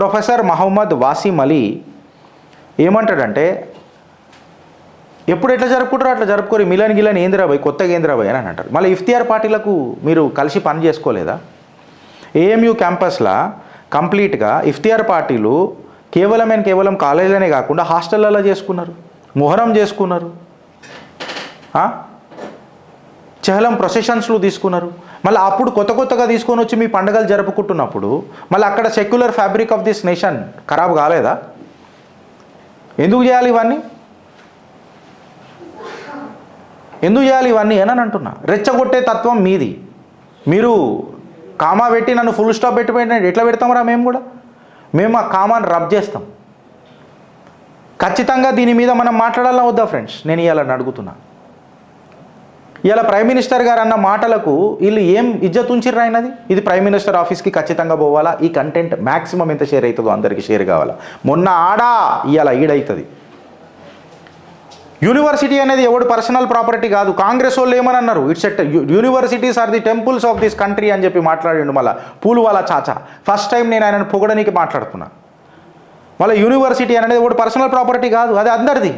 Professor Mohammed Wasim Ali ఏమంటాడంటే ఎప్పుడు ఎట్లా జరుపుకుంటారో అట్లా జరుపుకోరు, మిలన్ గిలని ఏంద్రాబాయ్ కొత్తగా ఏంద్రాబాయ్ అని అంటారు. మళ్ళీ ఇఫ్తియార్ పార్టీలకు మీరు కలిసి పని చేసుకోలేదా? ఏఎంయూ క్యాంపస్లో కంప్లీట్గా ఇఫ్తియార్ పార్టీలు కేవలం కాలేజీలోనే కాకుండా హాస్టళ్ళలో చేసుకున్నారు, మొహరం చేసుకున్నారు, చహలం ప్రొసెషన్స్లు తీసుకున్నారు. మళ్ళీ అప్పుడు కొత్తగా తీసుకొని వచ్చి మీ పండుగలు జరుపుకుంటున్నప్పుడు మళ్ళీ అక్కడ secular fabric of this nation ఖరాబ్ కాలేదా? ఎందుకు చేయాలి ఇవన్నీ? ఎందుకు చేయాలి ఇవన్నీ అని అంటున్నా. రెచ్చగొట్టే తత్వం మీది. మీరు కామా పెట్టి నన్ను ఫుల్ స్టాప్ పెట్టిపోయిన ఎట్లా పెడతామరా? మేము ఆ కామాని రబ్ చేస్తాం. ఖచ్చితంగా దీని మీద మనం మాట్లాడాలా వద్దా ఫ్రెండ్స్? నేను ఇవాళ అడుగుతున్నా. ఇలా ప్రైమ్ మినిస్టర్ గారు అన్న మాటలకు వీళ్ళు ఏం ఇజ్జత్ ఉంచిర్రు అయినది? ఇది ప్రైమ్ మినిస్టర్ ఆఫీస్కి ఖచ్చితంగా పోవాలా. ఈ కంటెంట్ మ్యాక్సిమం ఎంత షేర్ అవుతుందో అందరికీ షేర్ కావాలా. మొన్న ఆడా ఇవాళ ఈడవుతుంది. యూనివర్సిటీ అనేది ఎవడు పర్సనల్ ప్రాపర్టీ కాదు. కాంగ్రెస్ వాళ్ళు ఏమని అన్నారు? It's at universities are the temples of this country అని చెప్పి మాట్లాడిండు. మళ్ళీ పూలువాలా చాచా ఫస్ట్ టైం నేను ఆయనను పొగడనికి మాట్లాడుతున్నా. మళ్ళీ యూనివర్సిటీ అనేది ఎవడు పర్సనల్ ప్రాపర్టీ కాదు, అది అందరిది.